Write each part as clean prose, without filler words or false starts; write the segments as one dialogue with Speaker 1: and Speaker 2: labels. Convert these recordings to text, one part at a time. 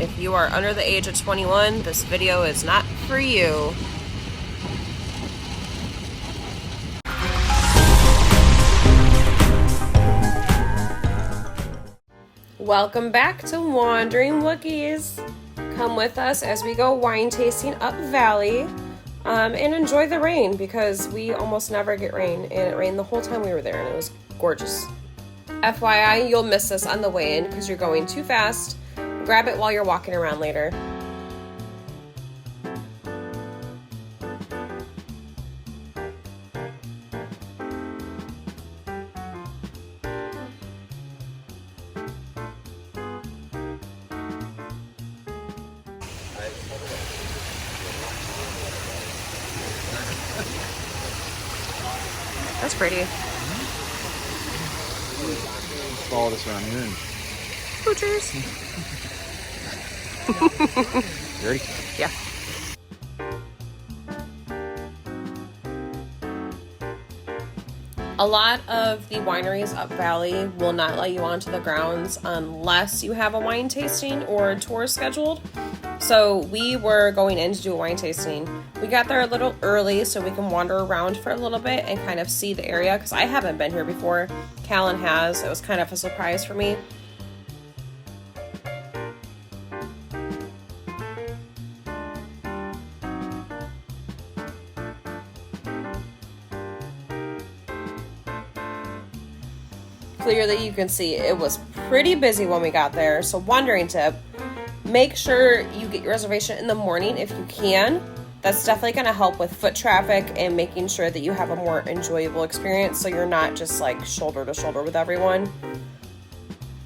Speaker 1: If you are under the age of 21, this video is not for you. Welcome back to Wandering Wookiees. Come with us as we go wine tasting up valley and enjoy the rain because we almost never get rain, and it rained the whole time we were there and it was gorgeous. FYI, you'll miss this on the way in because you're going too fast. Grab it while you're walking around later. That's pretty.
Speaker 2: Follow this around here.
Speaker 1: Poochers.
Speaker 2: You ready?
Speaker 1: Yeah. A lot of the wineries up valley will not let you onto the grounds unless you have a wine tasting or a tour scheduled. So we were going in to do a wine tasting. We got there a little early so we can wander around for a little bit and kind of see the area because I haven't been here before. Callan has. It was kind of a surprise for me. Clearly you can see it was pretty busy when we got there. So wandering tip, make sure you get your reservation in the morning if you can. That's definitely going to help with foot traffic and making sure that you have a more enjoyable experience so you're not just like shoulder to shoulder with everyone.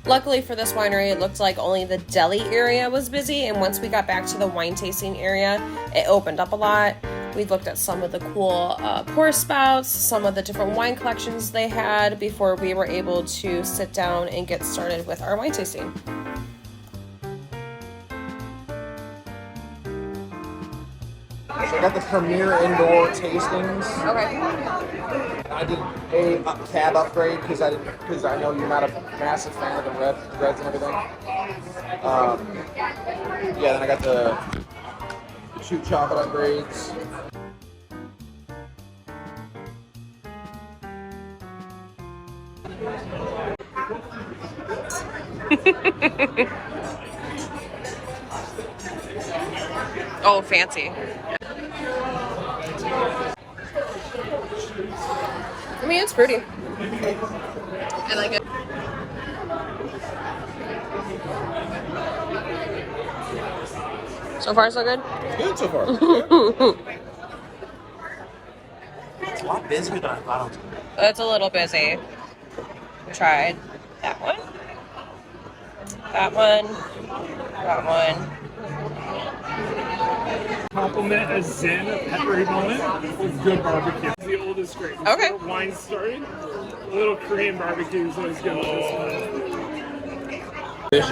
Speaker 1: Luckily for this winery, it looked like only the Deli area was busy, and once we got back to the wine tasting area, it opened up a lot. We looked at some of the cool pour spouts, some of the different wine collections they had before we were able to sit down and get started with our wine tasting.
Speaker 2: So I got the premier indoor tastings.
Speaker 1: Okay.
Speaker 2: I did a cab upgrade because I know you're not a massive fan of the reds and everything. Yeah, then I got the shoot chocolate upgrades.
Speaker 1: Oh, fancy. I mean, it's pretty. I like it. So far, so good?
Speaker 2: Good so far. It's a lot busier than I thought it was going to be.
Speaker 1: It's a little busy. We tried that one. That one. That one.
Speaker 3: Compliment a zen, a peppery moment with good barbecue. It's the oldest grape.
Speaker 1: Okay.
Speaker 3: Before wine started, a little Korean barbecue is always good with this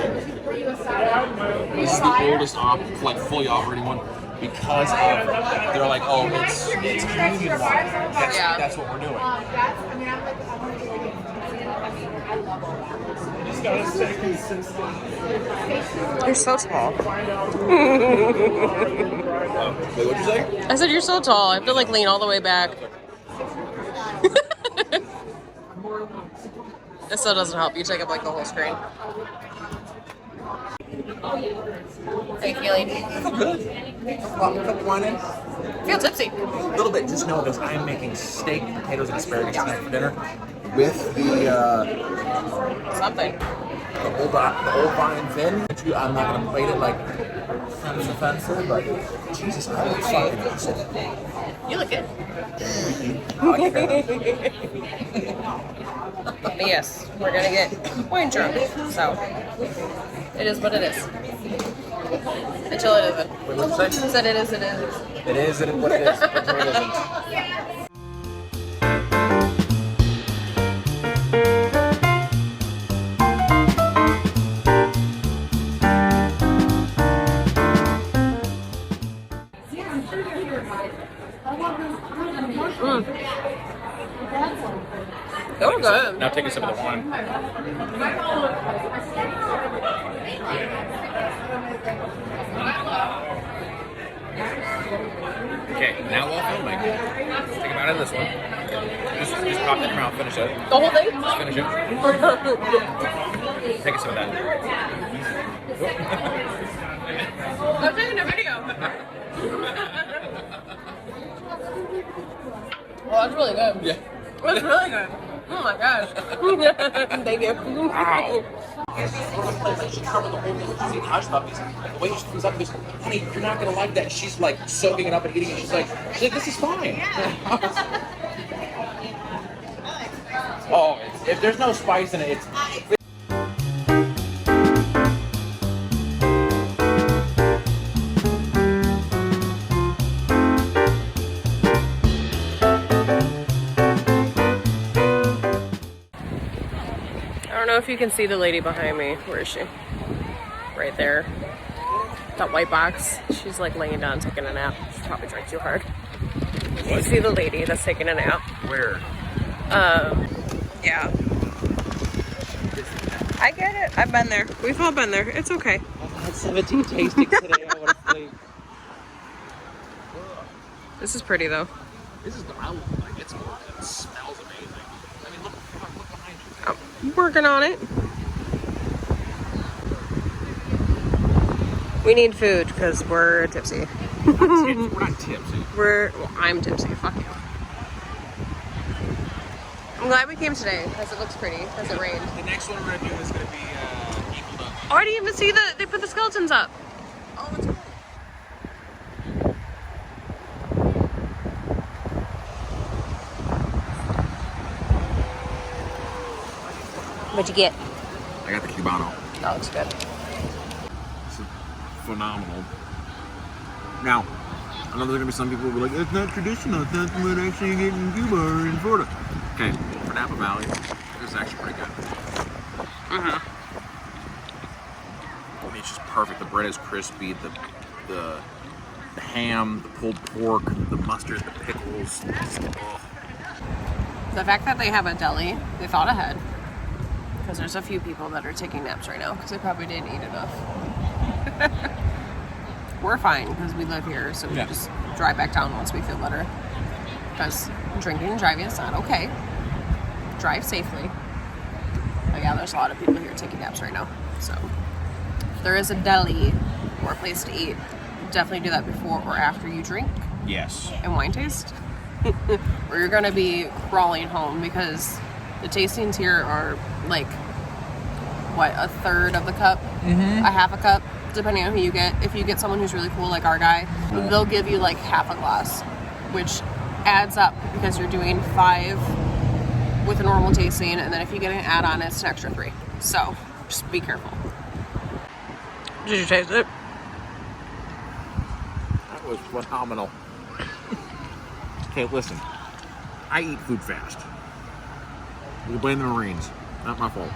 Speaker 4: This is the oldest like fully operating one because they're like, oh, it's communion wine. That's what we're doing.
Speaker 3: Just gotta stay consistent.
Speaker 1: You're so tall.
Speaker 4: Wait, what'd you say?
Speaker 1: I said you're so tall. I have to like lean all the way back. This still doesn't help. You take up like the whole screen. How you feeling?
Speaker 4: I feel good. Cup of wine in.
Speaker 1: Feel tipsy.
Speaker 4: A little bit. Just know this. I am making steak, potatoes, and asparagus tonight for dinner with the
Speaker 1: Something.
Speaker 4: old vine thin. I'm not gonna plate it like French offensive, but Jesus, I look fucking awesome.
Speaker 1: You look good.
Speaker 4: Okay.
Speaker 1: But yes, we're gonna get wine drunk. So it is what it is. Until it isn't.
Speaker 4: Wait, what'd you say?
Speaker 1: I said it is, it is.
Speaker 4: It is what it is. Until it isn't.
Speaker 1: They were good.
Speaker 4: Now take a sip of the wine. Okay, now while filming, take a bite of this one. Just pop it in your mouth, finish it.
Speaker 1: The whole thing?
Speaker 4: Just finish it. Take a sip of that.
Speaker 1: I'm taking a video. Well, that's really good.
Speaker 4: Yeah.
Speaker 1: That's really good. Oh my gosh. Thank you.
Speaker 4: Wow. She covered the whole thing with eating hush puppies. The way she comes up and goes, honey, you're not gonna like that. She's like soaking it up and eating it. She's like, this is fine. Oh, if there's no spice in it, it's.
Speaker 1: I don't know if you can see the lady behind me. Where is she? Right there. That white box. She's like laying down taking a nap. She probably drank too hard. You see the lady that's taking a nap?
Speaker 4: Where?
Speaker 1: Yeah. I get it. I've been there. We've all been there. It's okay.
Speaker 4: I've had 17 tastings today. I want to sleep.
Speaker 1: This is pretty though.
Speaker 4: This is the like it's working. It smells amazing. I mean, look behind you.
Speaker 1: I'm working on it. We need food because we're tipsy.
Speaker 4: We're not tipsy.
Speaker 1: Well, I'm tipsy. Fuck you. I'm glad we came today because it looks pretty because it rained.
Speaker 4: The next one we're gonna do is gonna be Eagle Duck.
Speaker 1: Oh, I didn't even see they put the skeletons up.
Speaker 4: Oh, it's cool.
Speaker 1: What'd you get?
Speaker 4: I got the Cubano.
Speaker 1: That looks good.
Speaker 4: This is phenomenal. Now, I know there's gonna be some people who are like, it's not traditional, it's not what actually you get in Cuba or in Florida. Okay, for Napa Valley, this is actually pretty good.
Speaker 1: Mm-hmm.
Speaker 4: It's just perfect. The bread is crispy, the ham, the pulled pork, the mustard, the pickles. Oh.
Speaker 1: The fact that they have a deli, they thought ahead. Because there's a few people that are taking naps right now because they probably didn't eat enough. We're fine because we live here, so we just drive back down once we feel better. Because drinking and driving is not okay. Drive safely. But yeah, there's a lot of people here taking naps right now. So if there is a deli or a place to eat, definitely do that before or after you drink
Speaker 4: Yes.
Speaker 1: and wine taste. Or you're gonna be crawling home because the tastings here are like what, a third of the cup, a half a cup, depending on who you get. If you get someone who's really cool, like our guy, they'll give you like half a glass, which adds up because you're doing 5 with a normal tasting, and then if you get an add-on, it's an extra 3. So just be careful. Did you taste it?
Speaker 4: That was phenomenal. Okay, listen. I eat food fast. You can blame the Marines. Not my fault.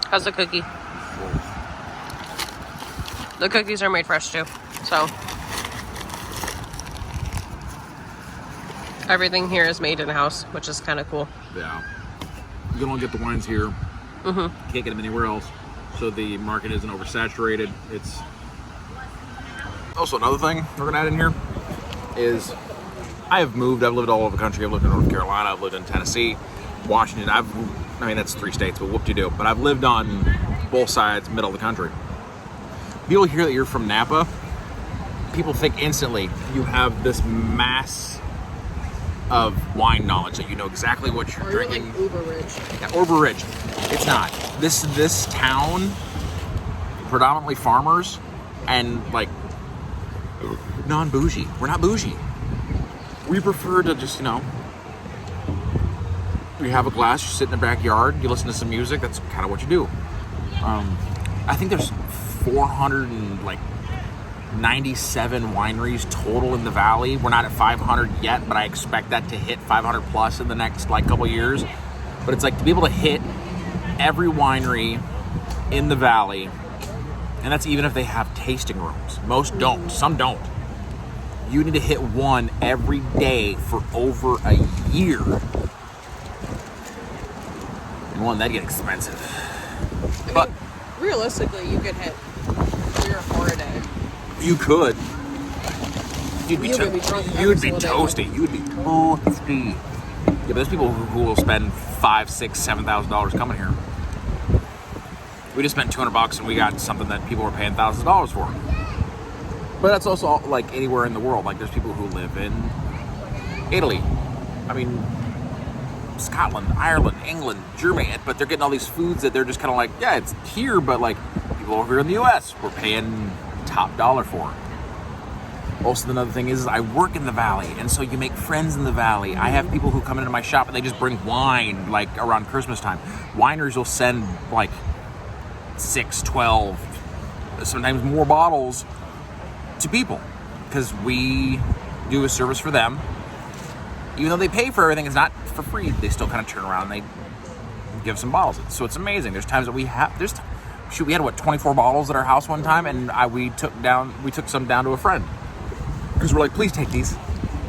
Speaker 1: How's the cookie? The cookies are made fresh too, so everything here is made in house, which is kind of cool.
Speaker 4: Yeah. You can only get the wines here. Can't get them anywhere else. So the market isn't oversaturated. It's also another thing we're gonna add in here is I have moved. I've lived all over the country. I've lived in North Carolina. I've lived in Tennessee, Washington. I mean, that's 3 states, but whoop-de-doo. But I've lived on both sides, middle of the country. People hear that you're from Napa, people think instantly you have this mass of wine knowledge, that you know exactly what you're drinking.
Speaker 1: You're like uber rich.
Speaker 4: Yeah, uber rich. It's not. This town, predominantly farmers and like non-bougie. We're not bougie. We prefer to just, you have a glass, you sit in the backyard, you listen to some music. That's kind of what you do. I think there's 497 wineries total in the valley. We're not at 500 yet, but I expect that to hit 500 plus in the next couple years. But it's like to be able to hit every winery in the valley, and that's even if they have tasting rooms. Most don't, some don't. You need to hit one every day for over a year. And one, that'd get expensive. But
Speaker 1: realistically, you could hit 3 or 4 a day.
Speaker 4: You could. You'd be,
Speaker 1: You would be drunk every
Speaker 4: you'd be
Speaker 1: single day.
Speaker 4: toasty. You would be toasty. Yeah, but there's people who will spend $5,000, $6,000, $7,000 coming here. We just spent $200 and we got something that people were paying thousands of dollars for. But that's also like anywhere in the world. Like there's people who live in Italy. I mean, Scotland, Ireland, England, Germany, but they're getting all these foods that they're just kind of like, yeah, it's here, but like people over here in the US, we're paying top dollar for. Also, another thing is I work in the valley, and so you make friends in the valley. I have people who come into my shop and they just bring wine like around Christmas time. Wineries will send like 6, 12, sometimes more bottles to people because we do a service for them. Even though they pay for everything, it's not for free. They still kind of turn around and they give some bottles. So it's amazing. There's times that we have, we had what, 24 bottles at our house one time, and we took some down to a friend because we're like, please take these.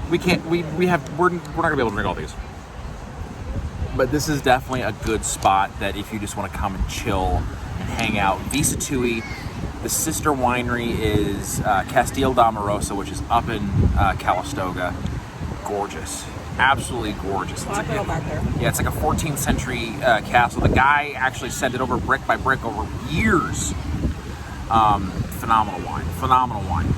Speaker 4: We're not gonna be able to drink all these. But this is definitely a good spot that if you just want to come and chill and hang out. V Sattui, the sister winery is Castel d'Amorosa, which is up in Calistoga. Gorgeous. Absolutely gorgeous.
Speaker 1: Back there.
Speaker 4: Yeah, it's like a 14th century castle. The guy actually sent it over brick by brick over years. Phenomenal wine.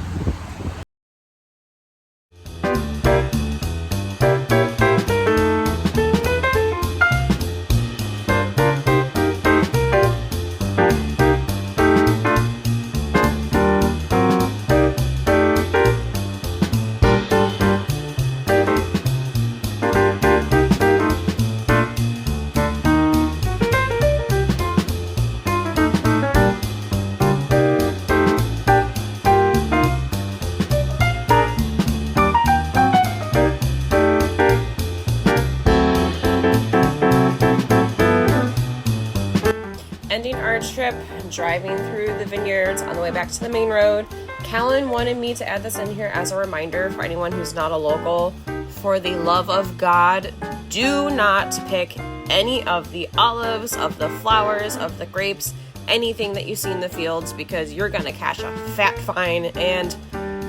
Speaker 1: Ending our trip, driving through the vineyards on the way back to the main road. Callan wanted me to add this in here as a reminder for anyone who's not a local. For the love of God, do not pick any of the olives, of the flowers, of the grapes, anything that you see in the fields, because you're gonna catch a fat fine and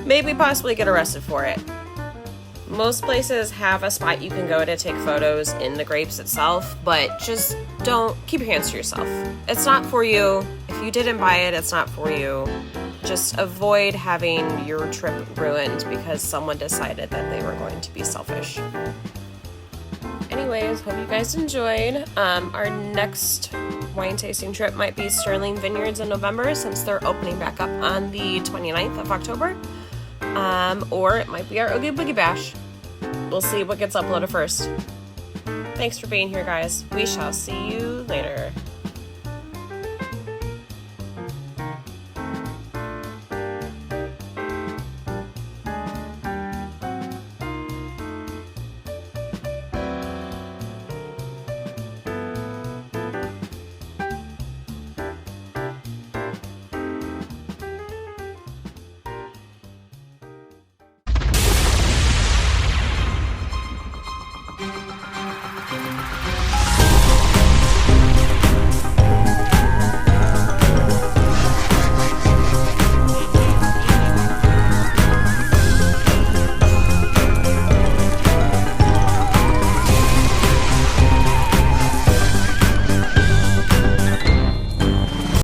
Speaker 1: maybe possibly get arrested for it. Most places have a spot you can go to take photos in the grapes itself, but just don't keep your hands to yourself. It's not for you. If you didn't buy it, it's not for you. Just avoid having your trip ruined because someone decided that they were going to be selfish. Anyways, hope you guys enjoyed. Our next wine tasting trip might be Sterling Vineyards in November since they're opening back up on the 29th of October. Or it might be our Oogie Boogie Bash. We'll see what gets uploaded first. Thanks for being here, guys. We shall see you later.